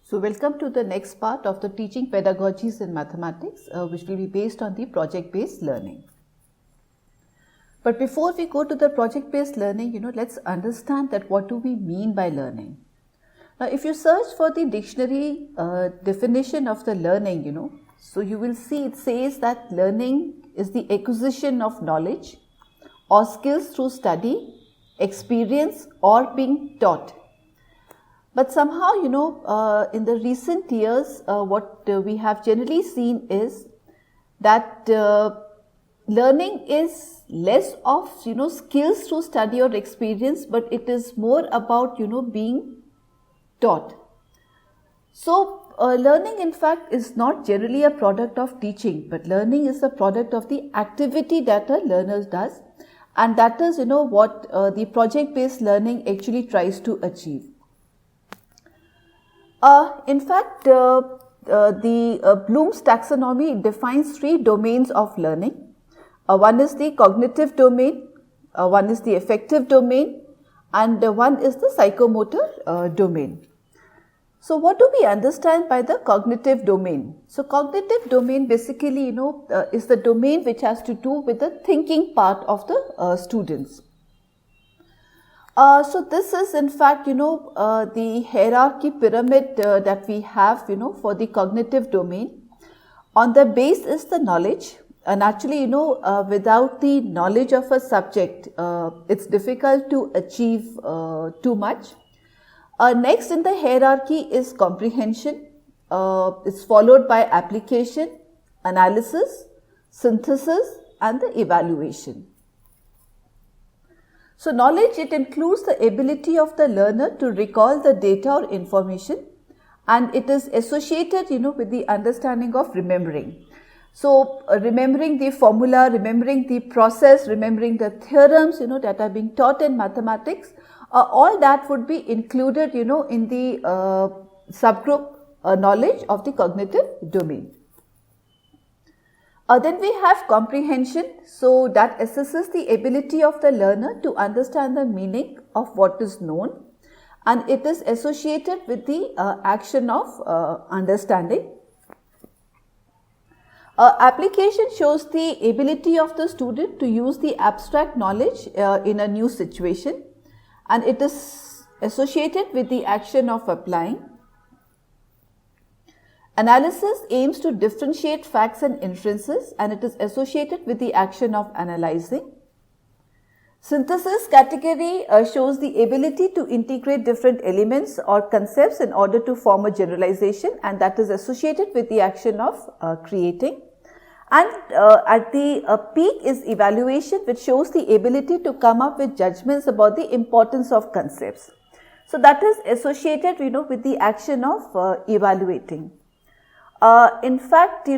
So welcome to the next part of the teaching pedagogies in mathematics, which will be based on the project-based learning. But before we go to the project-based learning, let's understand that what do we mean by learning. Now, if you search for the dictionary definition of the learning, so you will see it says that learning is the acquisition of knowledge or skills through study, experience or being taught. But somehow, in the recent years, what we have generally seen is that learning is less of, skills through study or experience, but it is more about, being taught. So, learning in fact is not generally a product of teaching, but learning is a product of the activity that a learner does, and that is, what the project-based learning actually tries to achieve. In fact, Bloom's taxonomy defines three domains of learning. One is the cognitive domain, one is the affective domain, and one is the psychomotor domain. So, what do we understand by the cognitive domain? So, cognitive domain basically, is the domain which has to do with the thinking part of the students. So this is in fact, the hierarchy pyramid that we have, for the cognitive domain. On the base is the knowledge, and actually, without the knowledge of a subject, it's difficult to achieve too much. Next in the hierarchy is comprehension. It's followed by application, analysis, synthesis, and the evaluation. So, knowledge, it includes the ability of the learner to recall the data or information, and it is associated, with the understanding of remembering. So, remembering the formula, remembering the process, remembering the theorems, that are being taught in mathematics, all that would be included, in the subgroup knowledge of the cognitive domain. Then we have comprehension, so that assesses the ability of the learner to understand the meaning of what is known, and it is associated with the action of understanding. Application shows the ability of the student to use the abstract knowledge in a new situation, and it is associated with the action of applying. Analysis aims to differentiate facts and inferences, and it is associated with the action of analyzing. Synthesis category shows the ability to integrate different elements or concepts in order to form a generalization, and that is associated with the action of creating. And at the peak is evaluation, which shows the ability to come up with judgments about the importance of concepts. So that is associated, with the action of evaluating. In fact, the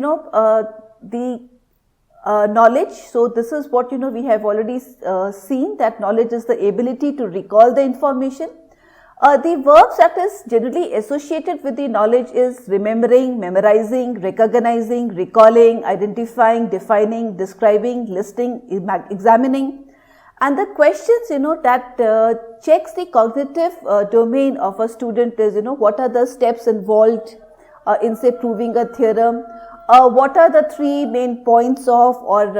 knowledge, so this is what, we have already seen, that knowledge is the ability to recall the information. The verbs that is generally associated with the knowledge is remembering, memorizing, recognizing, recalling, identifying, defining, describing, listing, examining. And the questions, that checks the cognitive domain of a student is, what are the steps involved in say proving a theorem, what are the three main points of, or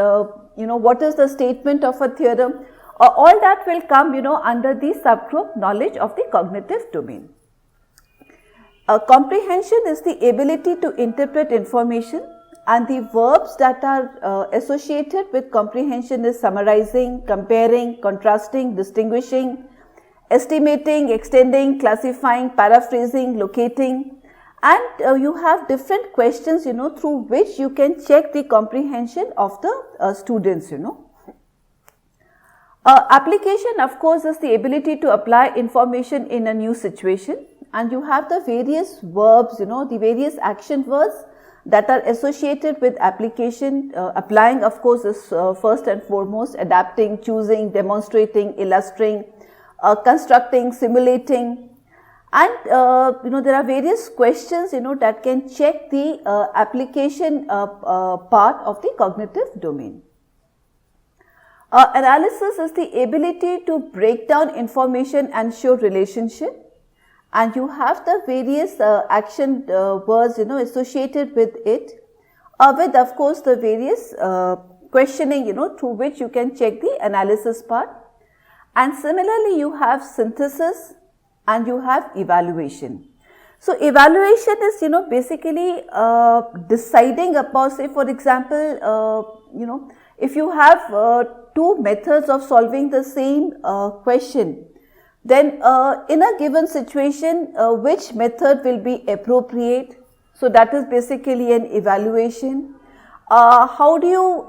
what is the statement of a theorem, all that will come under the subgroup knowledge of the cognitive domain. Comprehension is the ability to interpret information, and the verbs that are associated with comprehension is summarizing, comparing, contrasting, distinguishing, estimating, extending, classifying, paraphrasing, locating. And you have different questions, through which you can check the comprehension of the students, Application, of course, is the ability to apply information in a new situation, and you have the various verbs, the various action verbs that are associated with application. Applying, of course, is first and foremost adapting, choosing, demonstrating, illustrating, constructing, simulating. And there are various questions that can check the application part of the cognitive domain. Analysis is the ability to break down information and show relationship, and you have the various action words, associated with it, with of course the various questioning, through which you can check the analysis part. And similarly, you have synthesis and you have evaluation. So evaluation is, basically deciding upon, say for example, if you have two methods of solving the same question, then in a given situation, which method will be appropriate? So that is basically an evaluation. How do you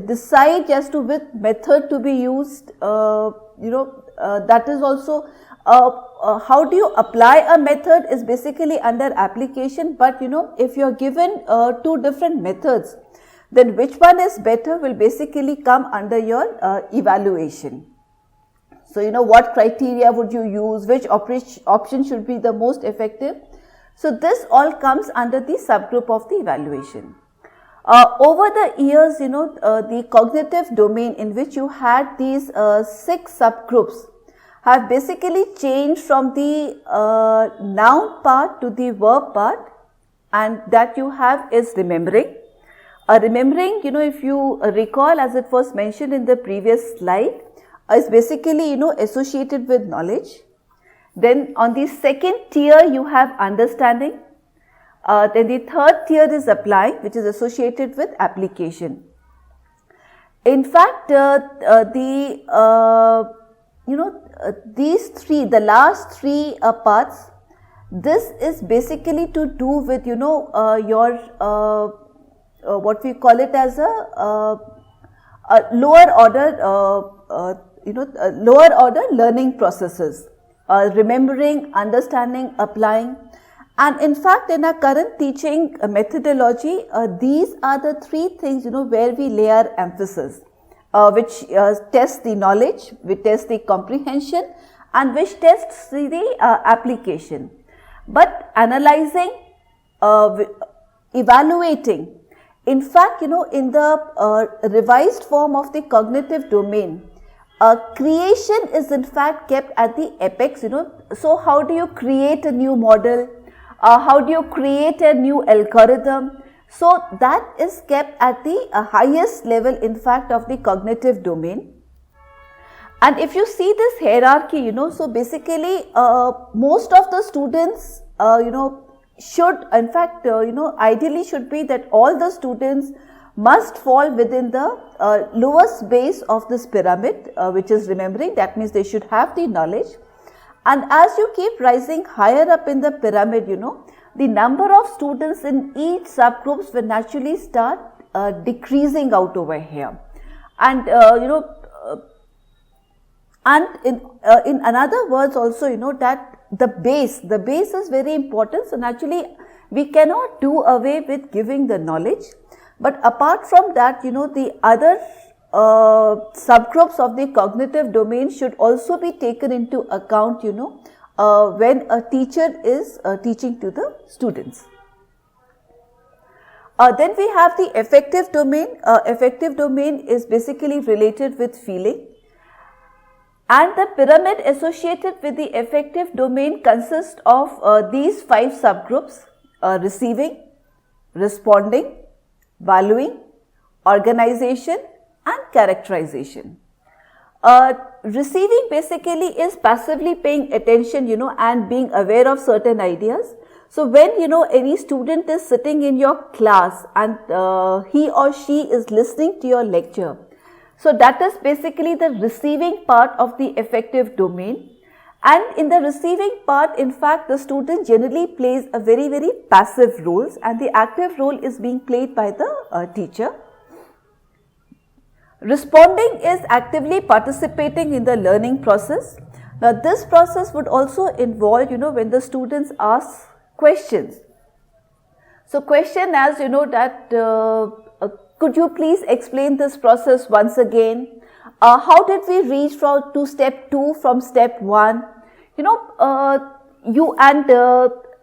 decide as to which method to be used? That is also how do you apply a method is basically under application, but if you are given two different methods, then which one is better will basically come under your evaluation. So, what criteria would you use, which option should be the most effective. So, this all comes under the subgroup of the evaluation. Over the years, the cognitive domain in which you had these 6 subgroups have basically changed from the noun part to the verb part, and that you have is remembering. Remembering, if you recall, as it was mentioned in the previous slide, is basically, associated with knowledge. Then on the second tier, you have understanding. Then the third tier is applying, which is associated with application. In fact, these three, the last three parts, this is basically to do with, your what we call it as a lower order, lower order learning processes, remembering, understanding, applying. And in fact, in our current teaching methodology, these are the three things, where we lay our emphasis, which tests the knowledge, which tests the comprehension, and which tests the application. But analyzing, evaluating, in fact, in the revised form of the cognitive domain, creation is in fact kept at the apex, So, how do you create a new model? How do you create a new algorithm? So, that is kept at the highest level, in fact, of the cognitive domain. And if you see this hierarchy, so basically most of the students, should, in fact, ideally should be that all the students must fall within the lowest base of this pyramid, which is remembering. That means they should have the knowledge. And as you keep rising higher up in the pyramid, the number of students in each subgroups will naturally start decreasing out over here. And, and in another words also, that the base is very important. So, naturally, we cannot do away with giving the knowledge. But apart from that, the other subgroups of the cognitive domain should also be taken into account, when a teacher is teaching to the students. Then we have the affective domain. Affective domain is basically related with feeling. And the pyramid associated with the affective domain consists of these 5 subgroups: receiving, responding, valuing, organization, and characterization. Receiving basically is passively paying attention, and being aware of certain ideas. So, when any student is sitting in your class and he or she is listening to your lecture, so that is basically the receiving part of the affective domain. And in the receiving part, in fact, the student generally plays a very, very passive roles, and the active role is being played by the teacher. Responding is actively participating in the learning process. Now, this process would also involve, when the students ask questions. So, question as that could you please explain this process once again? How did we reach to step 2 from step 1?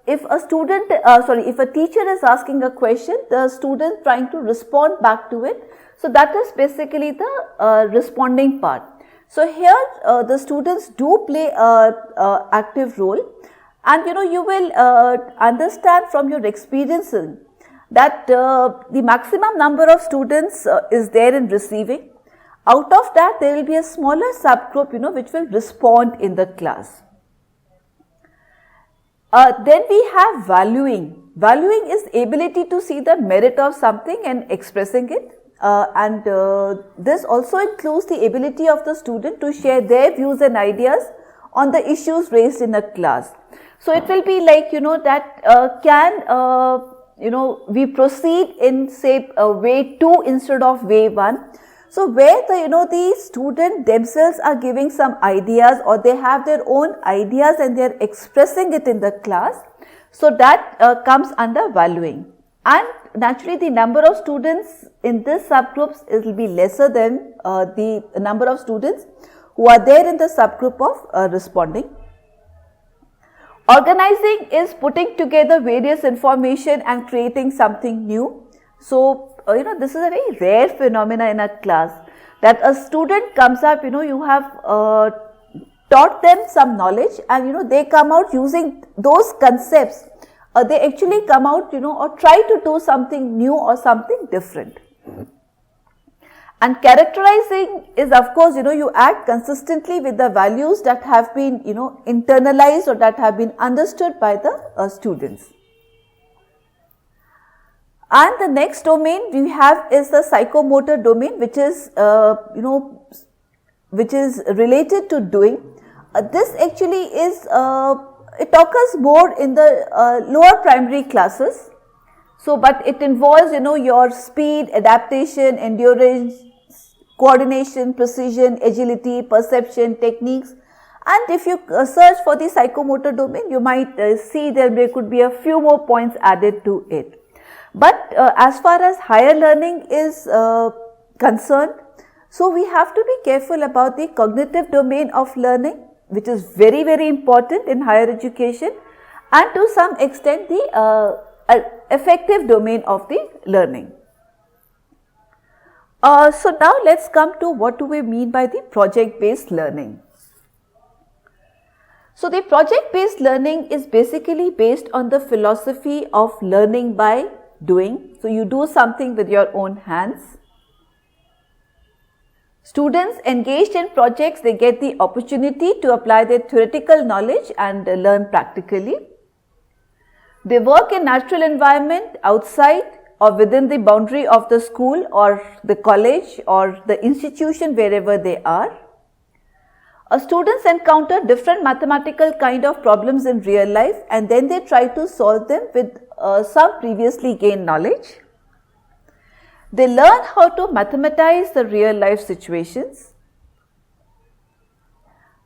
If a student, if a teacher is asking a question, the student trying to respond back to it. So, that is basically the responding part. So here the students do play a active role, and you will understand from your experiences that the maximum number of students is there in receiving. Out of that, there will be a smaller subgroup which will respond in the class. Then we have valuing. Valuing is ability to see the merit of something and expressing it. And this also includes the ability of the student to share their views and ideas on the issues raised in a class. So it will be like that can we proceed in say way 2 instead of way 1. So where the student themselves are giving some ideas, or they have their own ideas and they are expressing it in the class. So that comes under valuing. And naturally the number of students in this subgroups will be lesser than the number of students who are there in the subgroup of responding. Organizing is putting together various information and creating something new. So this is a very rare phenomena in a class, that a student comes up, you have taught them some knowledge, and they come out using those concepts. They actually come out or try to do something new or something different. And characterizing is, of course, you act consistently with the values that have been internalized or that have been understood by the students. And the next domain we have is the psychomotor domain, which is which is related to doing. This actually is it occurs more in the lower primary classes. So, but it involves your speed, adaptation, endurance, coordination, precision, agility, perception, techniques. And if you search for the psychomotor domain, you might see there could be a few more points added to it. But as far as higher learning is concerned, so we have to be careful about the cognitive domain of learning, which is very, very important in higher education, and to some extent the affective domain of the learning. So now let's come to what do we mean by the project-based learning. So the project-based learning is basically based on the philosophy of learning by doing. So you do something with your own hands. Students engaged in projects, they get the opportunity to apply their theoretical knowledge and learn practically. They work in natural environment outside or within the boundary of the school or the college or the institution wherever they are. Students encounter different mathematical kind of problems in real life, and then they try to solve them with some previously gained knowledge. They learn how to mathematize the real life situations.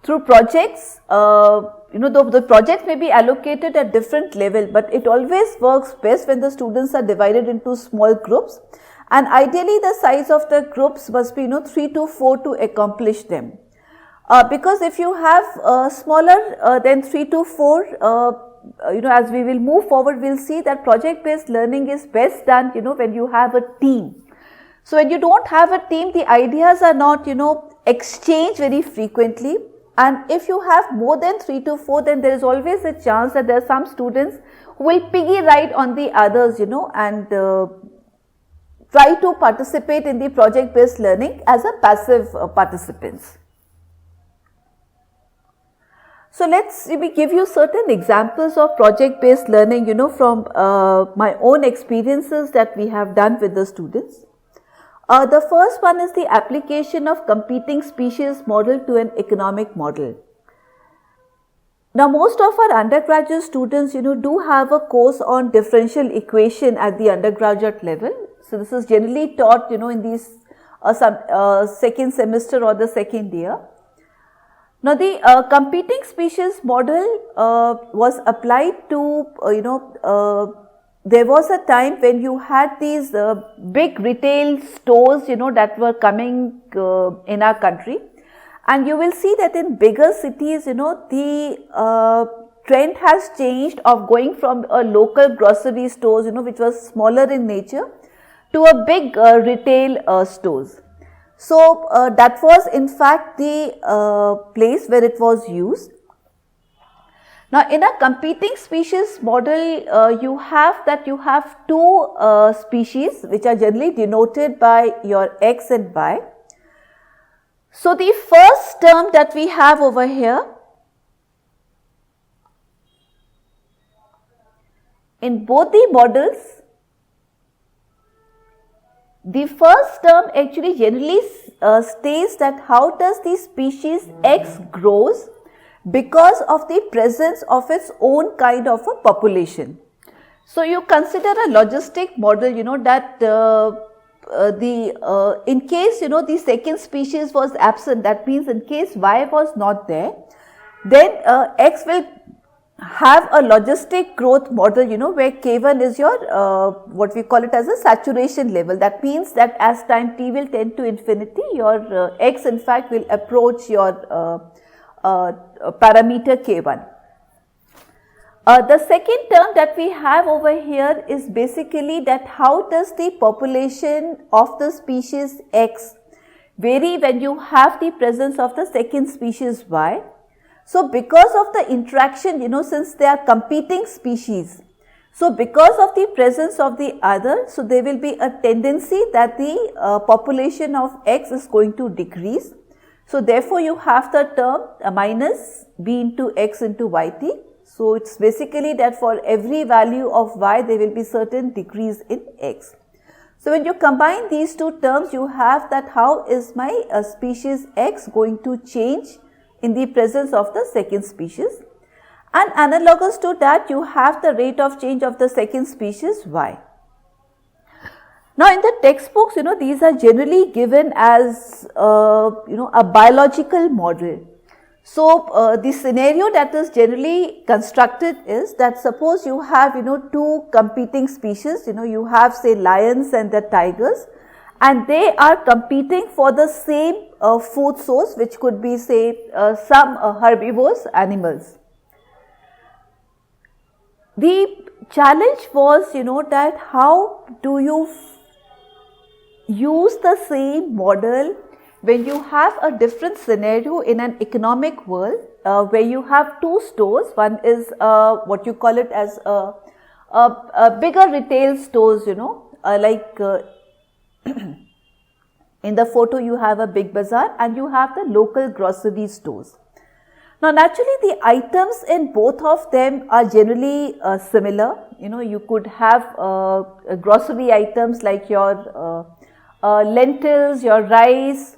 Through projects, the projects may be allocated at different level, but it always works best when the students are divided into small groups, and ideally the size of the groups must be 3 to 4 to accomplish them. Because if you have smaller than 3 to 4, as we will move forward, we will see that project-based learning is best done, when you have a team. So when you don't have a team, the ideas are not, exchanged very frequently. And if you have more than 3 to 4, then there is always a chance that there are some students who will piggy ride on the others, and try to participate in the project-based learning as a passive participants. So let's give you certain examples of project-based learning, from my own experiences that we have done with the students. The first one is the application of competing species model to an economic model. Now, most of our undergraduate students, do have a course on differential equation at the undergraduate level. So this is generally taught, in these second semester or the second year. Now, the competing species model was applied to, there was a time when you had these big retail stores, that were coming in our country, and you will see that in bigger cities, the trend has changed of going from a local grocery stores, which was smaller in nature, to a big retail stores. So, that was in fact the place where it was used. Now, in a competing species model, you have two species which are generally denoted by your X and Y. So, the first term that we have over here, in both the models, the first term actually generally states that how does the species X grows because of the presence of its own kind of a population. So, you consider a logistic model, that in case the second species was absent, that means in case Y was not there, then X will have a logistic growth model, where K1 is your what we call it as a saturation level. That means that as time t will tend to infinity, your X in fact will approach your parameter K1. The second term that we have over here is basically that how does the population of the species X vary when you have the presence of the second species Y. So, because of the interaction, since they are competing species, so because of the presence of the other, so there will be a tendency that the population of X is going to decrease. So, therefore, you have the term minus B into X into YT. So, it is basically that for every value of Y, there will be certain decrease in X. So, when you combine these two terms, you have that how is my species X going to change in the presence of the second species, and analogous to that you have the rate of change of the second species Y. Now, in the textbooks, these are generally given as a biological model. So, the scenario that is generally constructed is that suppose you have two competing species, you have say lions and the tigers, and they are competing for the same food source, which could be say some herbivorous animals. The challenge was that how do you use the same model when you have a different scenario in an economic world where you have two stores. One is what you call it as a bigger retail stores, like in the photo you have a big bazaar and you have the local grocery stores. Now, naturally the items in both of them are generally similar. You could have grocery items like your lentils, your rice,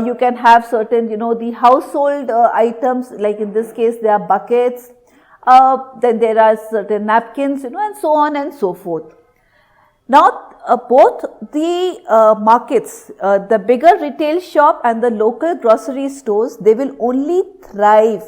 you can have certain the household items, like in this case there are buckets, then there are certain napkins, and so on and so forth. Now, both the markets, the bigger retail shop and the local grocery stores, they will only thrive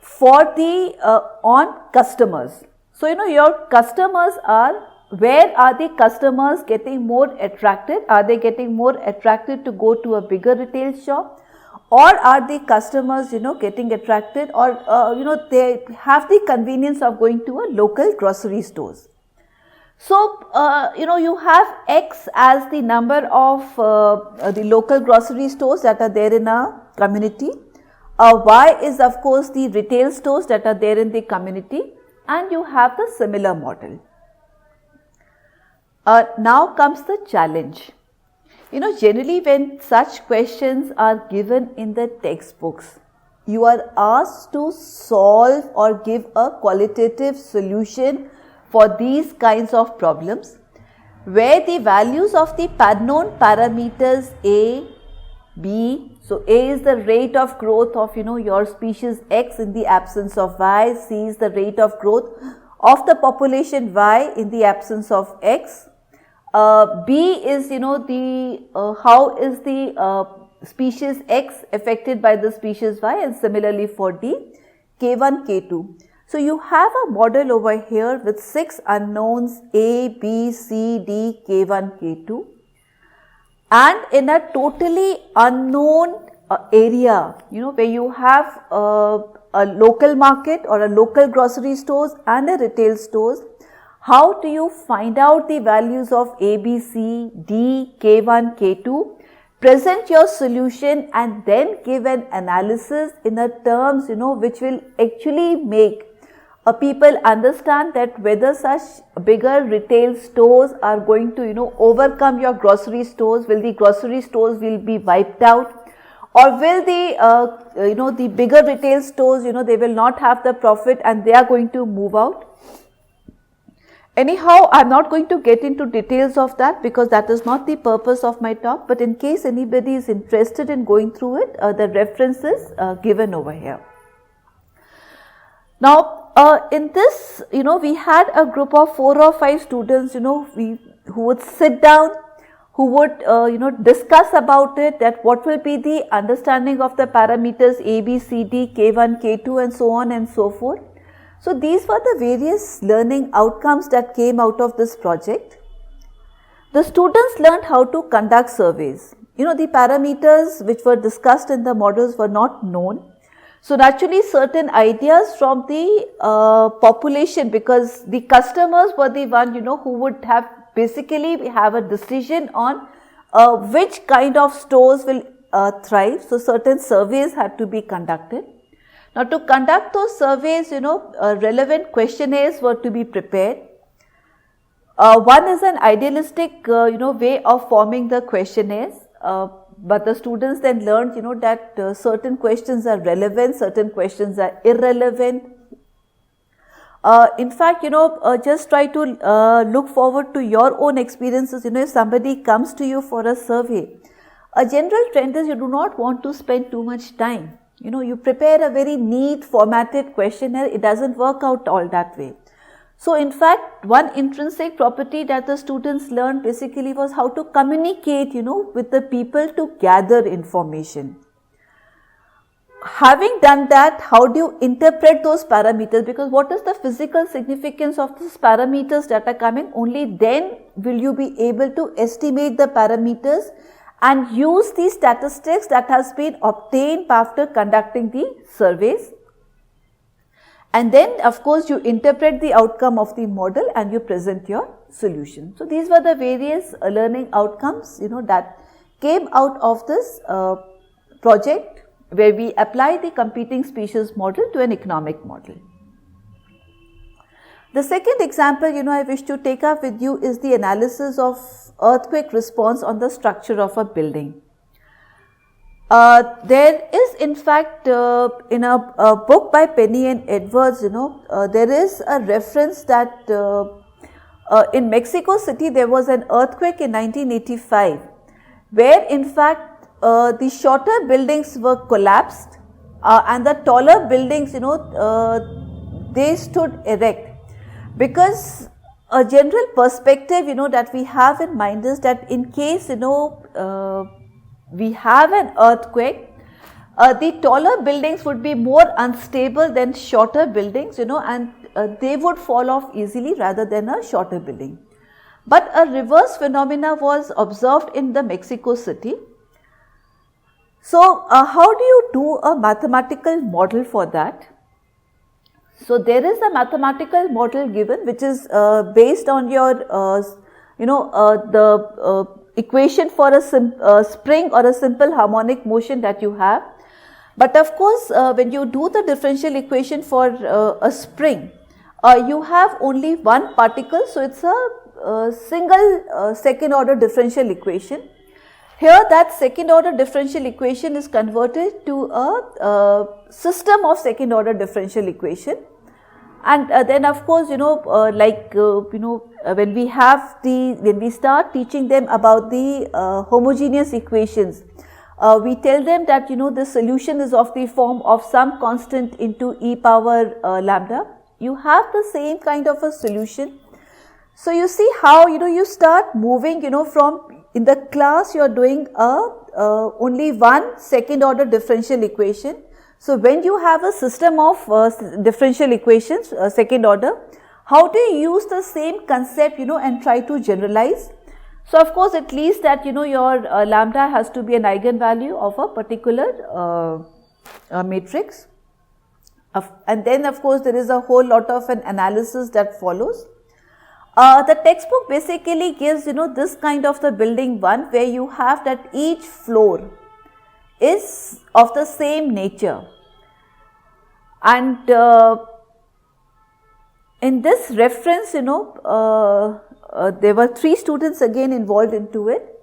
for the on customers. So, your customers are, where are the customers getting more attracted? Are they getting more attracted to go to a bigger retail shop, or are the customers getting attracted, or they have the convenience of going to a local grocery stores? So, you have X as the number of the local grocery stores that are there in a community. Y is of course the retail stores that are there in the community, and you have the similar model. Now comes the challenge. Generally when such questions are given in the textbooks, you are asked to solve or give a qualitative solution for these kinds of problems, where the values of the known parameters A, B, so A is the rate of growth of your species X in the absence of Y, C is the rate of growth of the population Y in the absence of X, B is how is the species X affected by the species Y, and similarly for D, K1, K2. So, you have a model over here with 6 unknowns A, B, C, D, K1, K2, and in a totally unknown area, where you have a local market or a local grocery stores and a retail stores. How do you find out the values of A, B, C, D, K1, K2 present your solution and then give an analysis in a terms, which will actually make people understand that whether such bigger retail stores are going to, overcome your grocery stores, will the grocery stores will be wiped out, or will the, the bigger retail stores, they will not have the profit and they are going to move out. Anyhow, I am not going to get into details of that because that is not the purpose of my talk, but in case anybody is interested in going through it, the reference is given over here. Now, in this, we had a group of 4 or 5 students, who would sit down, who would, discuss about it, that what will be the understanding of the parameters A, B, C, D, K1, K2 and so on and so forth. So, these were the various learning outcomes that came out of this project. The students learned how to conduct surveys. The parameters which were discussed in the models were not known. So, naturally certain ideas from the population, because the customers were the one, who would have basically have a decision on which kind of stores will thrive. So, certain surveys had to be conducted. Now, to conduct those surveys, relevant questionnaires were to be prepared. One is an idealistic, way of forming the questionnaires, but the students then learned, that certain questions are relevant, certain questions are irrelevant. In fact, just try to look forward to your own experiences. If somebody comes to you for a survey, a general trend is you do not want to spend too much time. You prepare a very neat formatted questionnaire, it doesn't work out all that way. So, in fact, one intrinsic property that the students learned basically was how to communicate, with the people to gather information. Having done that, how do you interpret those parameters? Because what is the physical significance of these parameters that are coming? Only then will you be able to estimate the parameters and use the statistics that has been obtained after conducting the surveys. And then of course you interpret the outcome of the model and you present your solution. So, these were the various learning outcomes, that came out of this project where we apply the competing species model to an economic model. The second example, I wish to take up with you is the analysis of earthquake response on the structure of a building. There is in fact in a book by Penny and Edwards, there is a reference that in Mexico City there was an earthquake in 1985 where in fact the shorter buildings were collapsed and the taller buildings, they stood erect. Because a general perspective, that we have in mind is that in case, we have an earthquake, the taller buildings would be more unstable than shorter buildings, and they would fall off easily rather than a shorter building. But a reverse phenomena was observed in the Mexico City. So, how do you do a mathematical model for that? So, there is a mathematical model given which is based on your, the equation for a spring or a simple harmonic motion that you have. But of course, when you do the differential equation for a spring, you have only one particle. So, it is a single second order differential equation. Here that second order differential equation is converted to a system of second order differential equation. And then of course, when we start teaching them about the homogeneous equations, we tell them that the solution is of the form of some constant into e power lambda. You have the same kind of a solution. So, you see how you start moving from in the class you are doing only one second order differential equation. So, when you have a system of differential equations second order, how do you use the same concept and try to generalize? So, of course, it leads that your lambda has to be an eigenvalue of a particular matrix, and then of course, there is a whole lot of an analysis that follows. The textbook basically gives, this kind of the building one, where you have that each floor is of the same nature, and in this reference, there were 3 students again involved into it.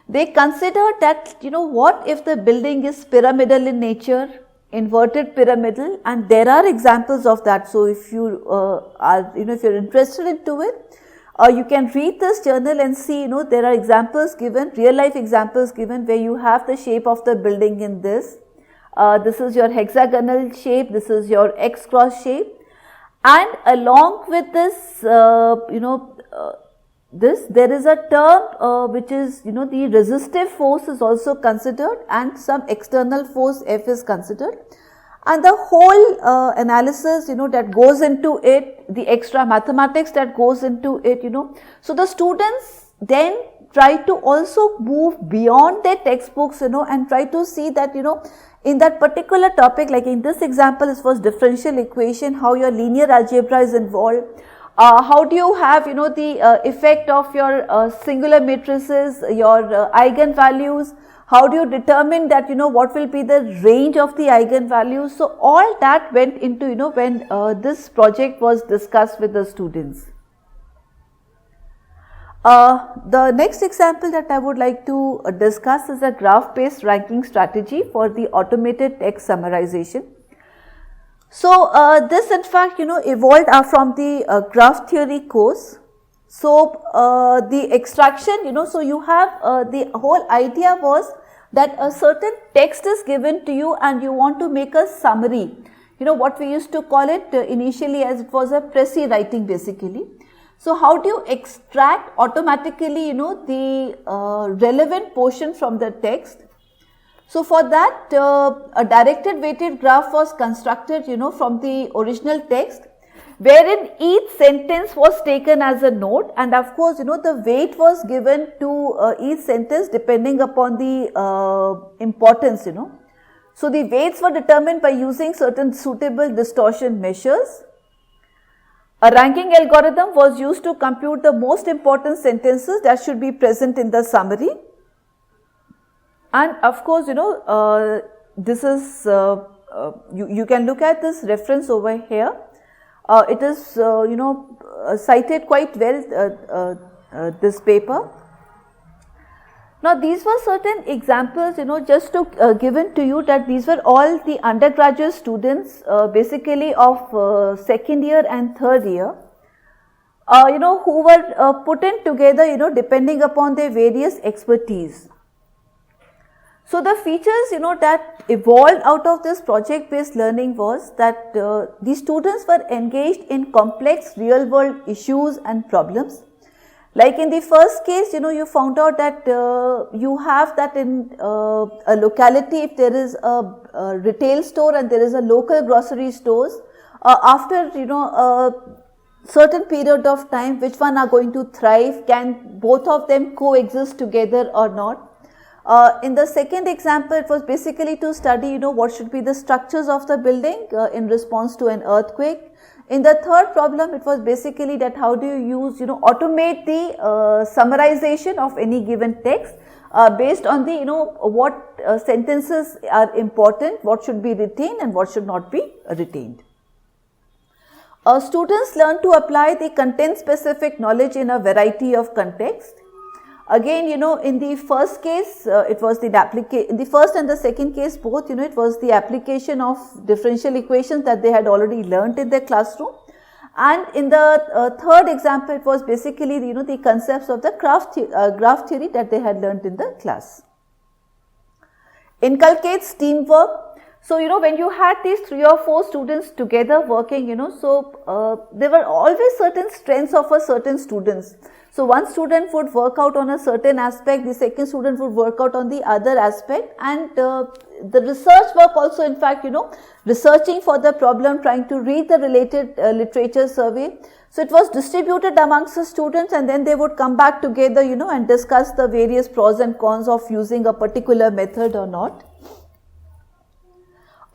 They considered that, what if the building is pyramidal in nature, inverted pyramidal, and there are examples of that. So if you if you're interested into it, you can read this journal and see, there are examples given, real life examples given, where you have the shape of the building in this. This is your hexagonal shape, this is your X cross shape, and along with this, there is a term which is, the resistive force is also considered, and some external force F is considered, and the whole analysis, that goes into it, the extra mathematics that goes into it, So the students then try to also move beyond their textbooks, and try to see that, in that particular topic, like in this example, it was differential equation, how your linear algebra is involved. How do you have, the effect of your singular matrices, your eigenvalues, how do you determine that, what will be the range of the eigenvalues. So, all that went into, when this project was discussed with the students. The next example that I would like to discuss is a graph-based ranking strategy for the automated text summarization. So, this in fact, evolved from the graph theory course. So, the extraction, so you have the whole idea was that a certain text is given to you and you want to make a summary, what we used to call it initially as it was a précis writing basically. So, how do you extract automatically, the relevant portion from the text? So, for that a directed weighted graph was constructed, from the original text, wherein each sentence was taken as a node, and of course, the weight was given to each sentence depending upon the importance, So, the weights were determined by using certain suitable distortion measures. A ranking algorithm was used to compute the most important sentences that should be present in the summary. And of course, this is, you can look at this reference over here. It is, cited quite well, this paper. Now, these were certain examples, just to given to you that these were all the undergraduate students, basically of second year and third year, who were put in together, depending upon their various expertise. So, the features, that evolved out of this project based learning was that the students were engaged in complex real world issues and problems. Like in the first case, you found out that you have that in a locality, if there is a retail store and there is a local grocery stores, after, a certain period of time, which one are going to thrive, can both of them coexist together or not. In the second example, it was basically to study, what should be the structures of the building in response to an earthquake. In the third problem, it was basically that how do you use, automate the summarization of any given text based on the, what sentences are important, what should be retained and what should not be retained. Students learn to apply the content specific knowledge in a variety of contexts. Again, in the first case, it was the in the first and the second case both, it was the application of differential equations that they had already learnt in their classroom. And in the third example, it was basically, the concepts of the graph theory that they had learnt in the class. Inculcates teamwork. So, when you had these 3 or 4 students together working, so there were always certain strengths of a certain students. So, one student would work out on a certain aspect, the second student would work out on the other aspect, and the research work also, in fact, researching for the problem, trying to read the related literature survey. So, it was distributed amongst the students and then they would come back together, and discuss the various pros and cons of using a particular method or not.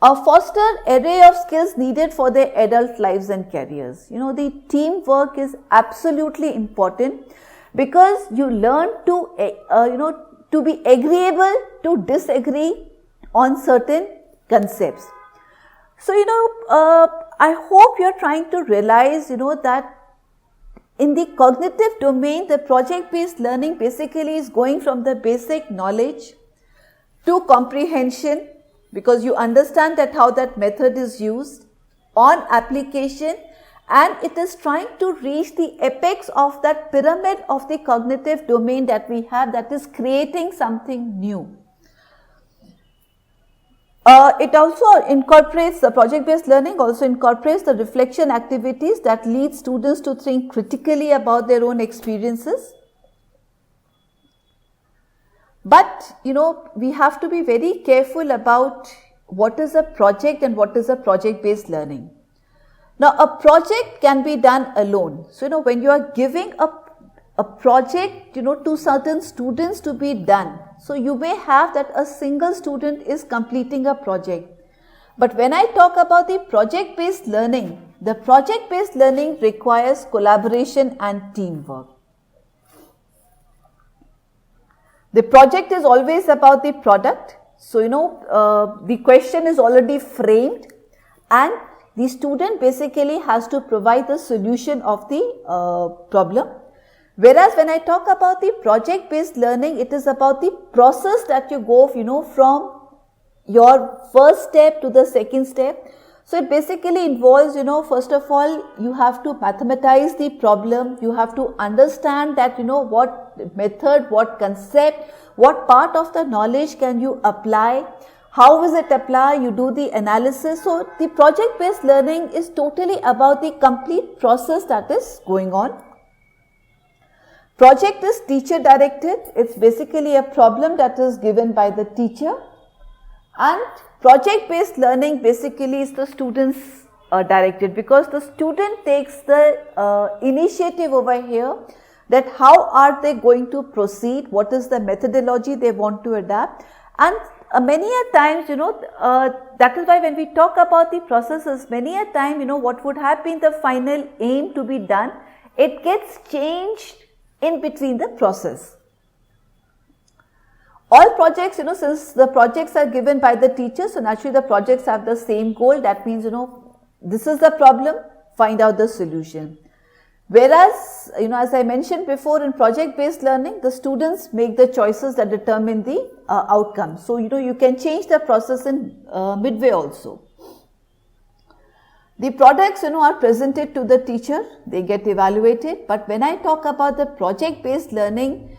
foster array of skills needed for their adult lives and careers. The teamwork is absolutely important because you learn to, to be agreeable to disagree on certain concepts. So, I hope you're trying to realize, that in the cognitive domain, the project-based learning basically is going from the basic knowledge to comprehension, because you understand that how that method is used, on application, and it is trying to reach the apex of that pyramid of the cognitive domain that we have, that is creating something new. It also incorporates, the project-based learning also incorporates the reflection activities that lead students to think critically about their own experiences. But, we have to be very careful about what is a project and what is a project-based learning. Now, a project can be done alone. So, when you are giving a project, to certain students to be done, so you may have that a single student is completing a project. But when I talk about the project-based learning, the project-based learning requires collaboration and teamwork. The project is always about the product. So, the question is already framed and the student basically has to provide the solution of the problem. Whereas when I talk about the project-based learning, it is about the process that you go, from your first step to the second step. So, it basically involves, first of all, you have to mathematize the problem, you have to understand that, what method, what concept, what part of the knowledge can you apply, how is it applied, you do the analysis. So, the project-based learning is totally about the complete process that is going on. Project is teacher directed, it's basically a problem that is given by the teacher, and project-based learning basically is the students directed, because the student takes the initiative over here, that how are they going to proceed, what is the methodology they want to adapt. And many a times, that is why when we talk about the processes, many a time, what would have been the final aim to be done, it gets changed in between the process. All projects, since the projects are given by the teacher, so naturally the projects have the same goal. That means, this is the problem, find out the solution. Whereas, as I mentioned before, in project-based learning, the students make the choices that determine the outcome. So, you can change the process in midway also. The products, are presented to the teacher, they get evaluated. But when I talk about the project-based learning,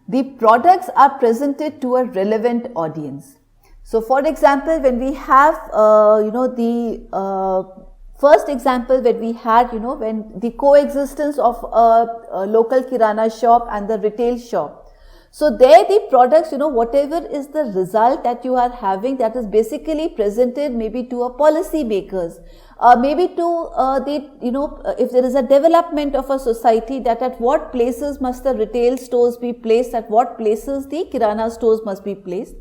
the products are presented to a relevant audience. So, for example, when we have, the first example that we had, when the coexistence of a local kirana shop and the retail shop. So, there the products, whatever is the result that you are having, that is basically presented maybe to a policy makers, maybe to if there is a development of a society, that at what places must the retail stores be placed, at what places the kirana stores must be placed.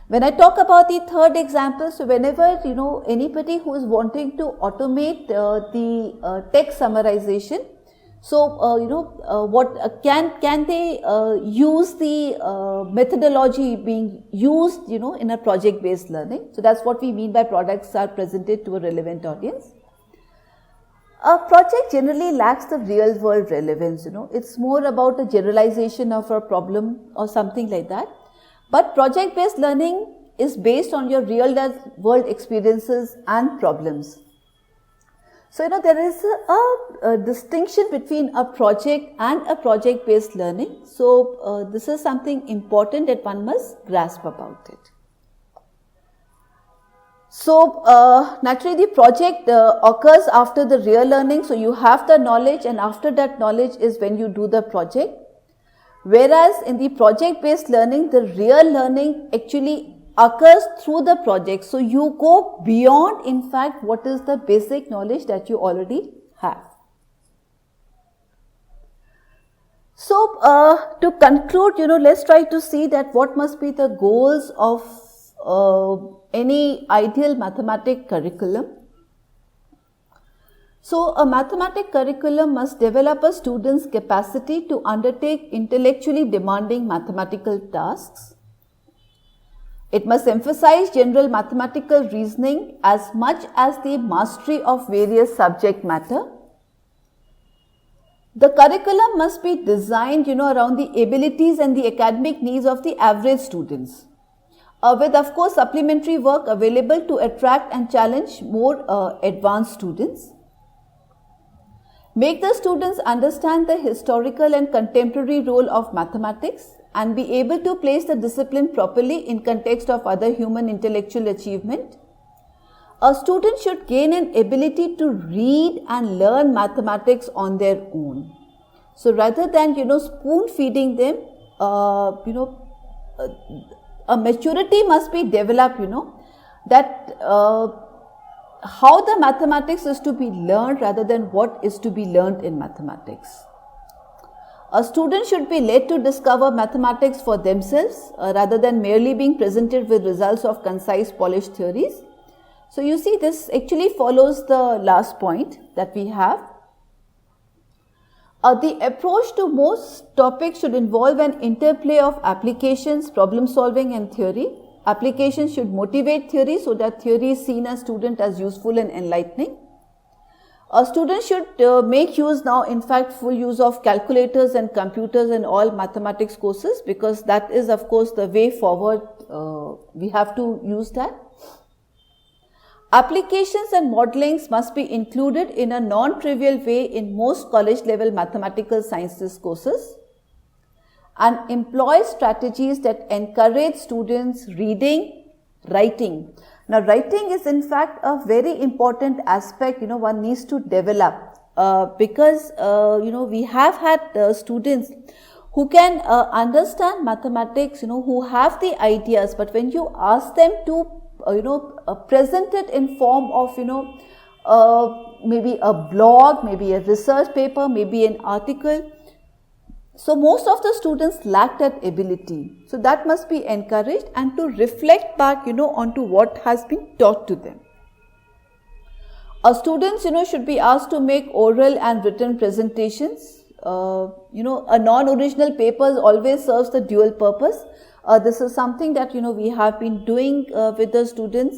When I talk about the third example, so whenever, anybody who is wanting to automate the text summarization, so, what can they use the methodology being used, in a project-based learning. So, that's what we mean by products are presented to a relevant audience. A project generally lacks the real world relevance, it's more about a generalization of a problem or something like that. But project-based learning is based on your real world experiences and problems. So, there is a distinction between a project and a project-based learning. So, this is something important that one must grasp about it. So, naturally the project occurs after the real learning. So, you have the knowledge, and after that knowledge is when you do the project. Whereas, in the project-based learning, the real learning actually occurs through the project. So, you go beyond, in fact, what is the basic knowledge that you already have. So, to conclude, let's try to see that what must be the goals of any ideal mathematics curriculum. So, a mathematics curriculum must develop a student's capacity to undertake intellectually demanding mathematical tasks. It must emphasize general mathematical reasoning as much as the mastery of various subject matter. The curriculum must be designed, around the abilities and the academic needs of the average students, with of course supplementary work available to attract and challenge more advanced students. Make the students understand the historical and contemporary role of mathematics and be able to place the discipline properly in context of other human intellectual achievement. A student should gain an ability to read and learn mathematics on their own. So rather than, spoon feeding them, a maturity must be developed, that how the mathematics is to be learned rather than what is to be learned in mathematics. A student should be led to discover mathematics for themselves rather than merely being presented with results of concise, polished theories. So you see, this actually follows the last point that we have. The approach to most topics should involve an interplay of applications, problem solving and theory. Applications should motivate theory so that theory is seen as student as useful and enlightening. A student should make use now, in fact, full use of calculators and computers in all mathematics courses, because that is of course the way forward. We have to use that. Applications and modelings must be included in a non-trivial way in most college level mathematical sciences courses, and employ strategies that encourage students reading, writing. Now, writing is in fact a very important aspect, one needs to develop because, we have had students who can understand mathematics, who have the ideas, but when you ask them to, present it in form of, maybe a blog, maybe a research paper, maybe an article. So most of the students lack that ability. So that must be encouraged and to reflect back, onto what has been taught to them. Students, should be asked to make oral and written presentations. A non-original paper always serves the dual purpose. This is something that, we have been doing with the students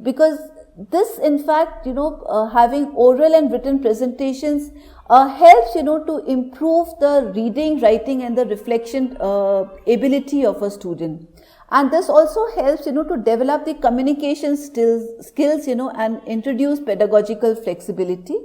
because this in fact, having oral and written presentations helps, to improve the reading, writing and the reflection ability of a student. And this also helps, to develop the communication skills, and introduce pedagogical flexibility.